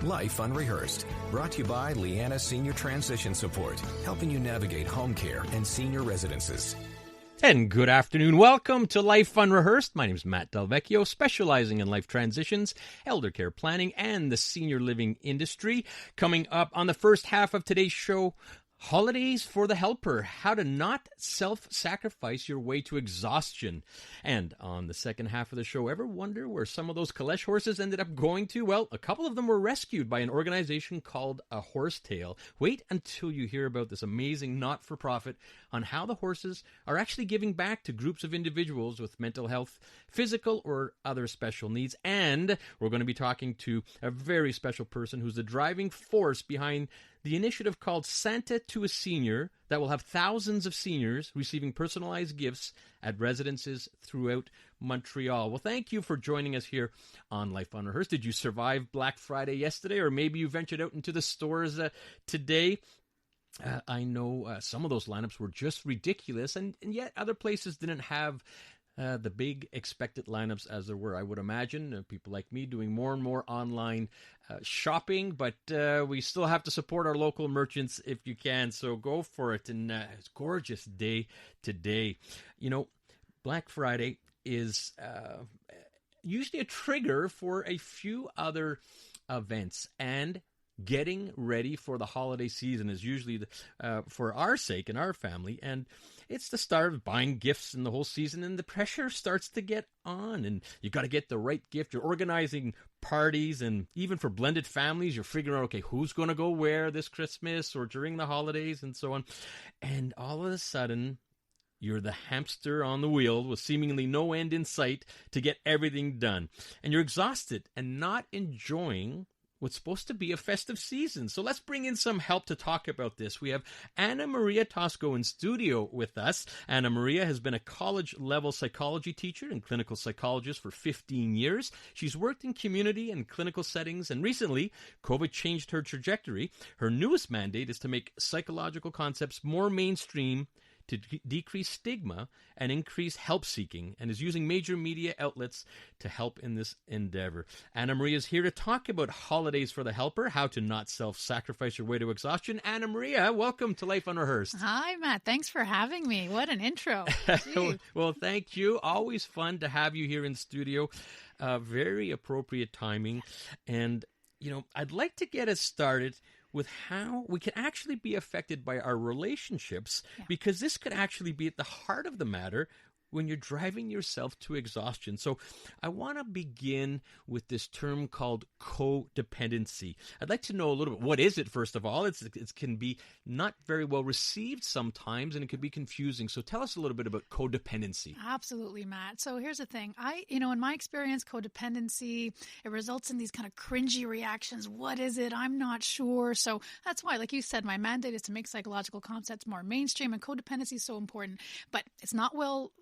Life Unrehearsed, brought to you by Lianas Senior Transition Support, helping you navigate home care and senior residences. And good afternoon. Welcome to Life Unrehearsed. My name is Matt Delvecchio, specializing in life transitions, elder care planning, and the senior living industry. Coming up on the first half of today's show, Holidays for the Helper, how to not self-sacrifice your way to exhaustion. And on the second half of the show, ever wonder where some of those Kalesh horses ended up going to? Well, a couple of them were rescued by an organization called A Horsetail. Wait until you hear about this amazing not-for-profit on how the horses are actually giving back to groups of individuals with mental health, physical, or other special needs. And we're going to be talking to a very special person who's the driving force behind the initiative called Santa to a Senior that will have thousands of seniors receiving personalized gifts at residences throughout Montreal. Well, thank you for joining us here on Life Unrehearsed. Did you survive Black Friday yesterday, or maybe you ventured out into the stores today? I know some of those lineups were just ridiculous, and yet other places didn't have the big expected lineups as there were. I would imagine people like me doing more and more online shopping, but we still have to support our local merchants if you can, so go for it. And it's a gorgeous day today. You know, Black Friday is usually a trigger for a few other events, and getting ready for the holiday season is usually for our sake and our family, and it's the start of buying gifts in the whole season, and the pressure starts to get on, and you got to get the right gift. You're organizing parties, and even for blended families, you're figuring out, okay, who's going to go where this Christmas or during the holidays and so on. And all of a sudden, you're the hamster on the wheel with seemingly no end in sight to get everything done. And you're exhausted and not enjoying what's supposed to be a festive season. So let's bring in some help to talk about this. We have Anna Maria Tosco in studio with us. Anna Maria has been a college-level psychology teacher and clinical psychologist for 15 years. She's worked in community and clinical settings, and recently, COVID changed her trajectory. Her newest mandate is to make psychological concepts more mainstream to decrease stigma and increase help-seeking, and is using major media outlets to help in this endeavor. Anna Maria is here to talk about Holidays for the Helper, how to not self-sacrifice your way to exhaustion. Anna Maria, welcome to Life Unrehearsed. Hi, Matt. Thanks for having me. What an intro. Well, thank you. Always fun to have you here in studio. Very appropriate timing. And, you know, I'd like to get us started with how we can actually be affected by our relationships, because this could actually be at the heart of the matter when you're driving yourself to exhaustion. So I want to begin with this term called codependency. I'd like to know a little bit, what is it, first of all? It can be not very well received sometimes, and it can be confusing. So tell us a little bit about codependency. Absolutely, Matt. So here's the thing. In my experience, codependency, it results in these kind of cringy reactions. What is it? I'm not sure. So that's why, like you said, my mandate is to make psychological concepts more mainstream, and codependency is so important. But it's not well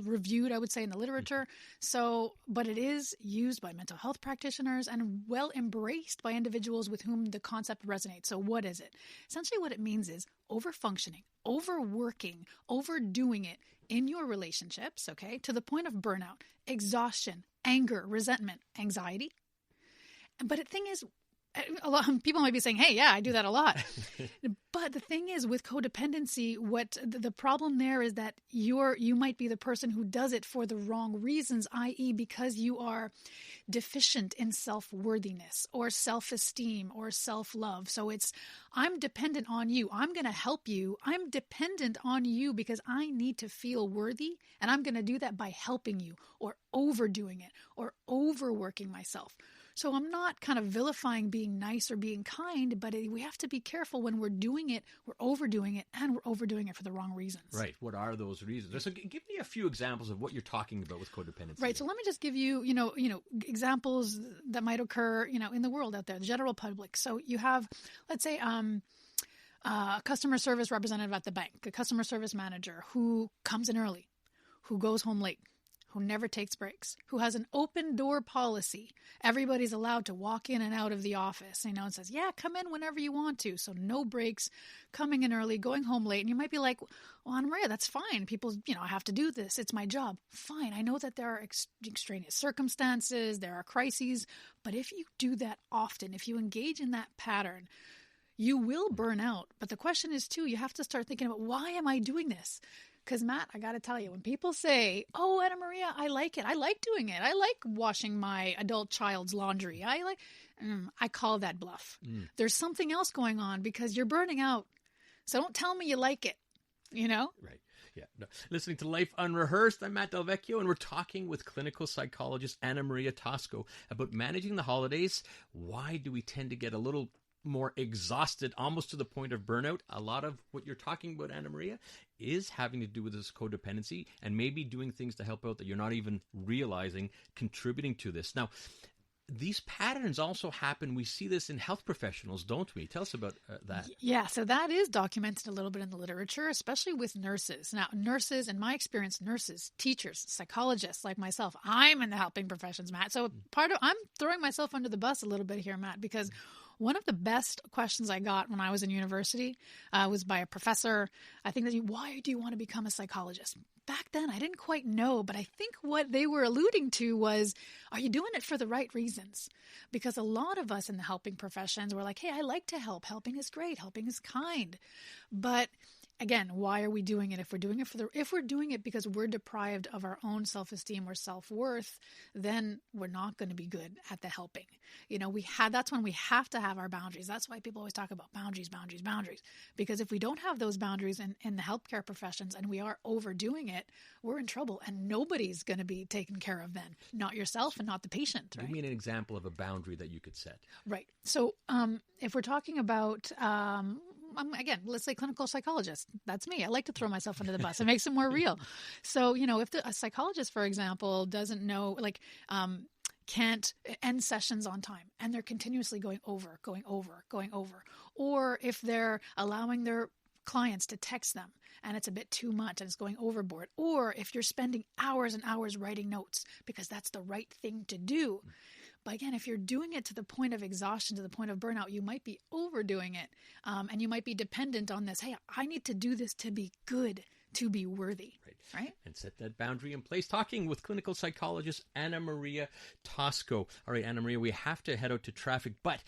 reviewed, I would say, in the literature. So, but it is used by mental health practitioners and well embraced by individuals with whom the concept resonates. So what is it? Essentially what it means is overfunctioning, overworking, overdoing it in your relationships, okay, to the point of burnout, exhaustion, anger, resentment, anxiety. But the thing is, a lot of people might be saying, hey, yeah, I do that a lot. But the thing is, with codependency, what the problem there is that you might be the person who does it for the wrong reasons, i.e. because you are deficient in self-worthiness or self-esteem or self-love. So it's, I'm dependent on you. I'm going to help you. I'm dependent on you because I need to feel worthy, and I'm going to do that by helping you or overdoing it or overworking myself. So I'm not kind of vilifying being nice or being kind, but we have to be careful when we're doing it, we're overdoing it, and we're overdoing it for the wrong reasons. Right. What are those reasons? So give me a few examples of what you're talking about with codependency. Right. So let me just give you, examples that might occur, in the world out there, the general public. So you have, let's say, a customer service representative at the bank, a customer service manager who comes in early, who goes home late, who never takes breaks, who has an open door policy. Everybody's allowed to walk in and out of the office, and says, yeah, come in whenever you want to. So no breaks, coming in early, going home late. And you might be like, well, Anna Maria, that's fine. People, I have to do this. It's my job. Fine. I know that there are extraneous circumstances, there are crises, but if you do that often, if you engage in that pattern, you will burn out. But the question is, too, you have to start thinking about, why am I doing this? Because, Matt, I got to tell you, when people say, oh, Anna Maria, I like it. I like doing it. I like washing my adult child's laundry. I call that bluff. There's something else going on because you're burning out. So don't tell me you like it, Right. Yeah. No. Listening to Life Unrehearsed, I'm Matt Delvecchio, and we're talking with clinical psychologist Anna Maria Tosco about managing the holidays. Why do we tend to get a little more exhausted, almost to the point of burnout? A lot of what you're talking about, Anna Maria, is having to do with this codependency and maybe doing things to help out that you're not even realizing contributing to this. Now, these patterns also happen. We see this in health professionals, don't we? Tell us about that. Yeah, so that is documented a little bit in the literature, especially with nurses. Now, nurses, in my experience, nurses, teachers, psychologists like myself, I'm in the helping professions, Matt. So I'm throwing myself under the bus a little bit here, Matt, because one of the best questions I got when I was in university was by a professor. I think why do you want to become a psychologist? Back then, I didn't quite know, but I think what they were alluding to was, are you doing it for the right reasons? Because a lot of us in the helping professions were like, hey, I like to help. Helping is great. Helping is kind. But again, why are we doing it? If we're doing it if we're doing it because we're deprived of our own self-esteem or self-worth, then we're not going to be good at the helping. That's when we have to have our boundaries. That's why people always talk about boundaries. Because if we don't have those boundaries in the healthcare professions and we are overdoing it, we're in trouble and nobody's going to be taken care of then. Not yourself and not the patient. Right? Give me an example of a boundary that you could set. Right. So if we're talking about again, let's say clinical psychologist. That's me. I like to throw myself under the bus. It makes it more real. So, if a psychologist, for example, doesn't know, can't end sessions on time and they're continuously going over, or if they're allowing their clients to text them and it's a bit too much and it's going overboard, or if you're spending hours and hours writing notes because that's the right thing to do. But again, if you're doing it to the point of exhaustion, to the point of burnout, you might be overdoing it. And you might be dependent on this. Hey, I need to do this to be good, to be worthy. Right? And set that boundary in place. Talking with clinical psychologist Anna Maria Tosco. All right, Anna Maria, we have to head out to traffic, but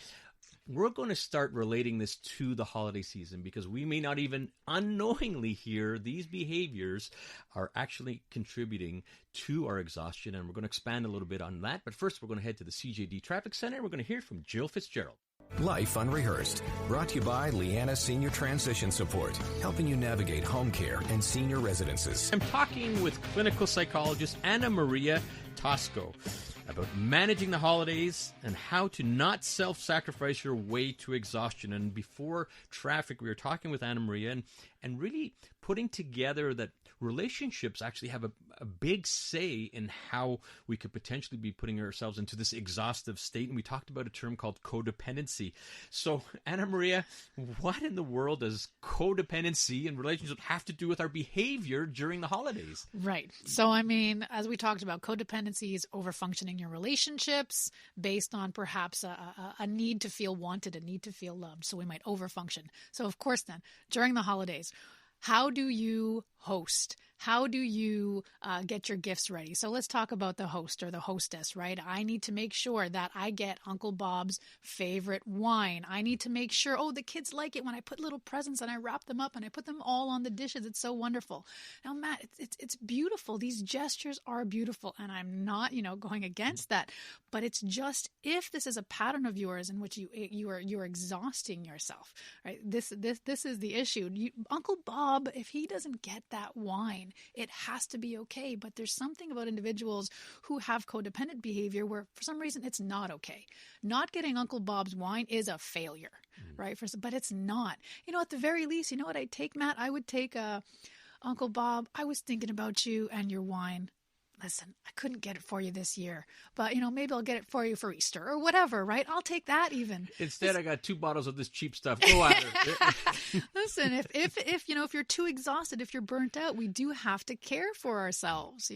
we're going to start relating this to the holiday season because we may not even unknowingly hear these behaviors are actually contributing to our exhaustion. And we're going to expand a little bit on that. But first, we're going to head to the CJD Traffic Center. We're going to hear from Jill Fitzgerald. Life Unrehearsed, brought to you by Lianas Senior Transition Support, helping you navigate home care and senior residences. I'm talking with clinical psychologist Anna Maria Tosco about managing the holidays and how to not self-sacrifice your way to exhaustion. And before traffic, we were talking with Anna Maria and really putting together that relationships actually have a big say in how we could potentially be putting ourselves into this exhaustive state. And we talked about a term called codependency. So, Anna Maria, what in the world does codependency and relationships have to do with our behavior during the holidays? Right. So, as we talked about, codependency is overfunctioning your relationships based on perhaps a need to feel wanted, a need to feel loved. So we might overfunction. So, of course, then, during the holidays, how do you host? How do you get your gifts ready? So let's talk about the host or the hostess, right? I need to make sure that I get Uncle Bob's favorite wine. I need to make sure, the kids like it when I put little presents and I wrap them up and I put them all on the dishes. It's so wonderful. Now, Matt, it's beautiful. These gestures are beautiful, and I'm not, going against that. But it's just, if this is a pattern of yours in which you're exhausting yourself, right? This is the issue. Uncle Bob, if he doesn't get that wine, it has to be okay. But there's something about individuals who have codependent behavior where for some reason it's not okay. Not getting Uncle Bob's wine is a failure, right? But it's not. At the very least, what I'd take, Matt? I would take Uncle Bob, I was thinking about you and your wine. Listen, I couldn't get it for you this year, but maybe I'll get it for you for Easter or whatever, right? I'll take that even. Instead, I got 2 bottles of this cheap stuff. Go out there. Listen, if you're too exhausted, if you're burnt out, we do have to care for ourselves,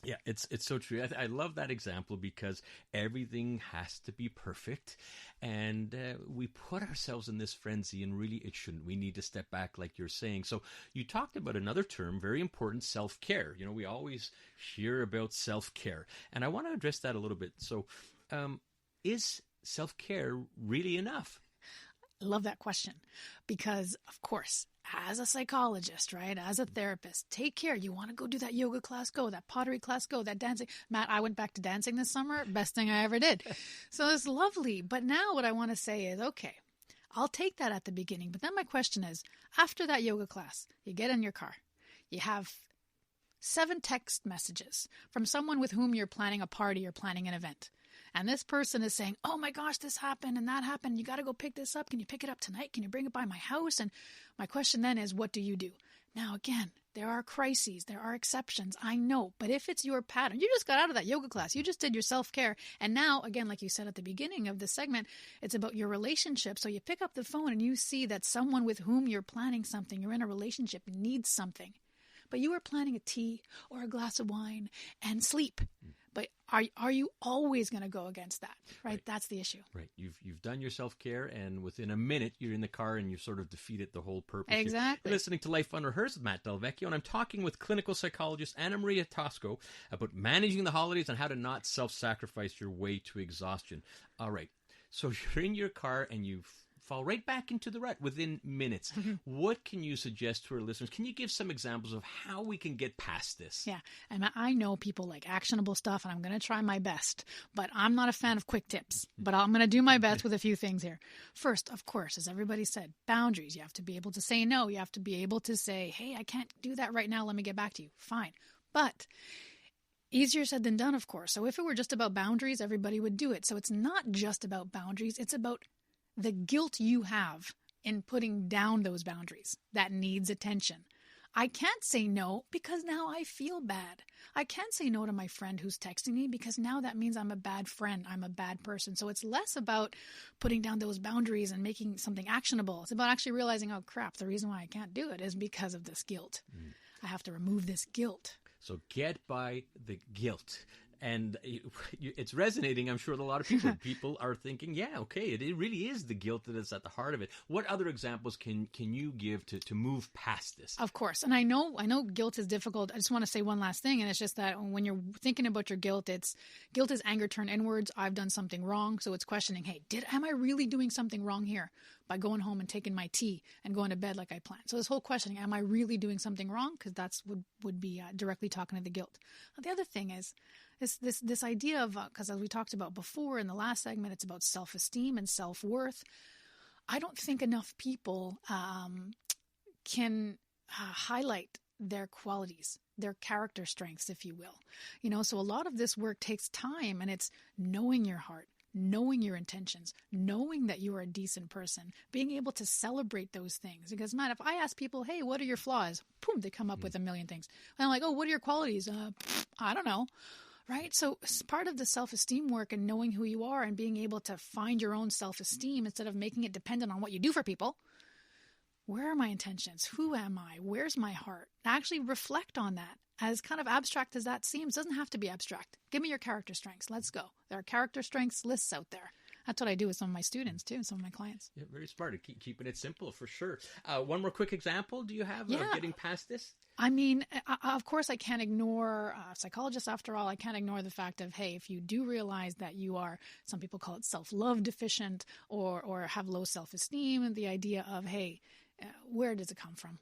Yeah, it's so true. I love that example because everything has to be perfect, and we put ourselves in this frenzy, and really it shouldn't. We need to step back, like you're saying. So you talked about another term, very important, self-care. We always hear about self-care, and I want to address that a little bit. So is self-care really enough? I love that question because, of course, as a psychologist, right, as a therapist, take care. You want to go do that yoga class, go. That pottery class, go. That dancing. Matt, I went back to dancing this summer. Best thing I ever did. So it's lovely. But now what I want to say is, okay, I'll take that at the beginning. But then my question is, after that yoga class, you get in your car. You have 7 text messages from someone with whom you're planning a party or planning an event. And this person is saying, oh my gosh, this happened and that happened. You got to go pick this up. Can you pick it up tonight? Can you bring it by my house? And my question then is, what do you do? Now, again, there are crises. There are exceptions. I know. But if it's your pattern, you just got out of that yoga class. You just did your self-care. And now, again, like you said at the beginning of the segment, it's about your relationship. So you pick up the phone and you see that someone with whom you're planning something, you're in a relationship, needs something. But you are planning a tea or a glass of wine and sleep. But are you always going to go against that? Right? That's the issue. Right. You've done your self-care, and within a minute, you're in the car, and you've sort of defeated the whole purpose. Exactly. You're listening to Life Unrehearsed with Matt Delvecchio, and I'm talking with clinical psychologist Anna Maria Tosco about managing the holidays and how to not self-sacrifice your way to exhaustion. All right. So you're in your car, and you fall right back into the rut within minutes. What can you suggest to our listeners? Can you give some examples of how we can get past this? Yeah, and I know people like actionable stuff, and I'm going to try my best, but I'm not a fan of quick tips, but I'm going to do my best with a few things here. First, of course, as everybody said, boundaries. You have to be able to say no. You have to be able to say, hey, I can't do that right now. Let me get back to you. Fine. But easier said than done, of course. So if it were just about boundaries, everybody would do it. So it's not just about boundaries. It's about the guilt you have in putting down those boundaries that needs attention. I can't say no because now I feel bad. I can't say no to my friend who's texting me because now that means I'm a bad friend. I'm a bad person. So it's less about putting down those boundaries and making something actionable. It's about actually realizing, oh crap, the reason why I can't do it is because of this guilt. I have to remove this guilt. So get by the guilt. And it's resonating, I'm sure, with a lot of people. People are thinking, yeah, okay, it really is the guilt that is at the heart of it. What other examples can you give to move past this? Of course. And I know guilt is difficult. I just want to say one last thing, and it's just that when you're thinking about your guilt, guilt is anger turned inwards. I've done something wrong. So it's questioning, hey, am I really doing something wrong here by going home and taking my tea and going to bed like I planned? So this whole questioning, am I really doing something wrong? Because that's would be directly talking to the guilt. Now, the other thing is this idea of, because as we talked about before in the last segment, it's about self-esteem and self-worth. I don't think enough people can highlight their qualities, their character strengths, if you will. So a lot of this work takes time, and it's knowing your heart, knowing your intentions, knowing that you are a decent person, being able to celebrate those things. Because, Matt, if I ask people, hey, what are your flaws? Boom, they come up with a million things. And I'm like, oh, what are your qualities? I don't know. Right? So it's part of the self-esteem work and knowing who you are and being able to find your own self-esteem instead of making it dependent on what you do for people. Where are my intentions? Who am I? Where's my heart? Actually reflect on that. As kind of abstract as that seems, doesn't have to be abstract. Give me your character strengths. Let's go. There are character strengths lists out there. That's what I do with some of my students too, some of my clients. Yeah, very smart. Keeping it simple for sure. One more quick example. Do you have of getting past this? I mean, of course, I can't ignore psychologists. After all, I can't ignore the fact of, hey, if you do realize that you are, some people call it self-love deficient or have low self-esteem, and the idea of, hey, where does it come from?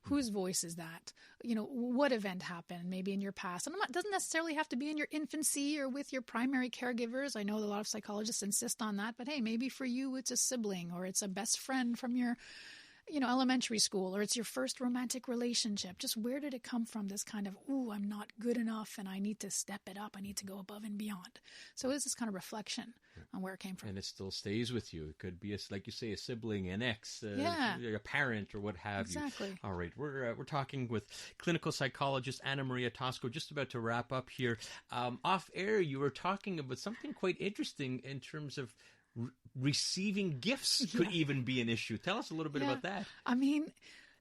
Whose voice is that? What event happened maybe in your past? And it doesn't necessarily have to be in your infancy or with your primary caregivers. I know a lot of psychologists insist on that, but hey, maybe for you it's a sibling or it's a best friend from your elementary school, or it's your first romantic relationship. Just where did it come from? This kind of, I'm not good enough and I need to step it up. I need to go above and beyond. So it's this kind of reflection on where it came from. And it still stays with you. It could be, like you say, a sibling, an ex, a parent, or what have you. Exactly. All right. We're talking with clinical psychologist Anna Maria Tosco, just about to wrap up here. Off air, you were talking about something quite interesting in terms of receiving gifts could even be an issue. Tell us a little bit about that. I mean,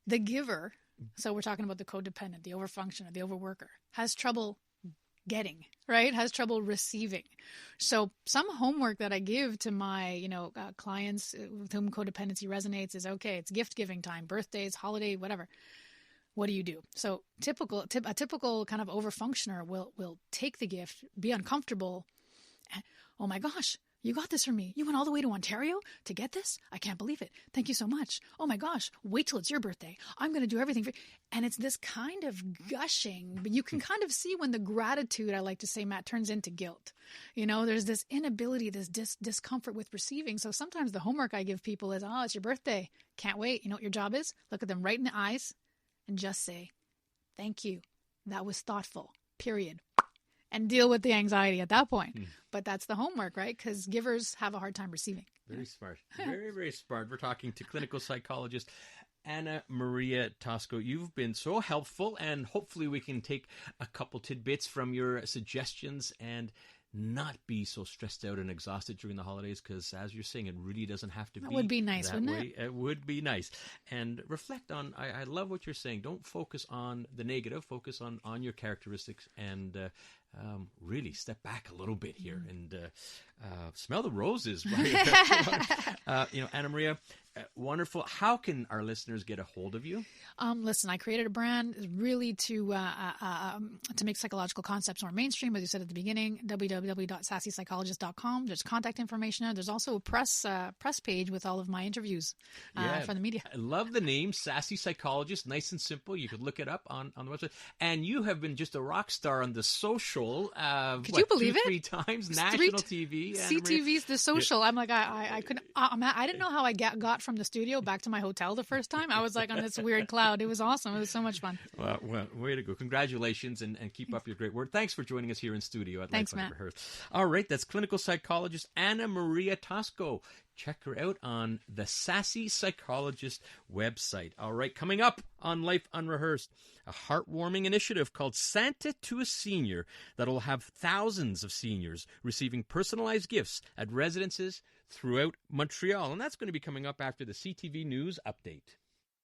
the giver, so we're talking about the codependent, the overfunctioner, the overworker, has trouble getting, right? Has trouble receiving. So some homework that I give to my, clients with whom codependency resonates is, okay, it's gift giving time, birthdays, holiday, whatever. What do you do? So a typical kind of overfunctioner will take the gift, be uncomfortable. And, oh my gosh, you got this for me. You went all the way to Ontario to get this? I can't believe it. Thank you so much. Oh my gosh, wait till it's your birthday. I'm going to do everything for you. And it's this kind of gushing, but you can kind of see when the gratitude, I like to say, Matt, turns into guilt. There's this inability, this discomfort with receiving. So sometimes the homework I give people is, oh, it's your birthday. Can't wait. You know what your job is? Look at them right in the eyes and just say, thank you. That was thoughtful, period. And deal with the anxiety at that point. But that's the homework, right? Because givers have a hard time receiving. Very smart. Very, very smart. We're talking to clinical psychologist Anna Maria Tosco. You've been so helpful, and hopefully we can take a couple tidbits from your suggestions and not be so stressed out and exhausted during the holidays, because as you're saying, it really doesn't have to be. That would be nice, wouldn't it? It would be nice. And reflect on, I love what you're saying. Don't focus on the negative, focus on your characteristics, and really step back a little bit here and smell the roses. Anna Maria, wonderful. How can our listeners get a hold of you? Listen, I created a brand really to make psychological concepts more mainstream, as you said at the beginning. www.sassypsychologist.com. There's contact information there. There's also a press page with all of my interviews from the media. I love the name, Sassy Psychologist. Nice and simple. You could look it up on the website. And you have been just a rock star on the social. Could you believe it? 3 times national TV. CTV's The Social. I'm like, I couldn't. I didn't know how I got from the studio back to my hotel the first time. I was like on this weird cloud. It was awesome. It was so much fun. Well, way to go. Congratulations, and keep up your great work. Thanks for joining us here in studio at Thanks, Life Matt. Unrehearsed. All right, that's clinical psychologist Anna Maria Tosco. Check her out on the Sassy Psychologist website. All right, coming up on Life Unrehearsed, a heartwarming initiative called Santa to a Senior that'll have thousands of seniors receiving personalized gifts at residences throughout Montreal. And that's going to be coming up after the CTV News update.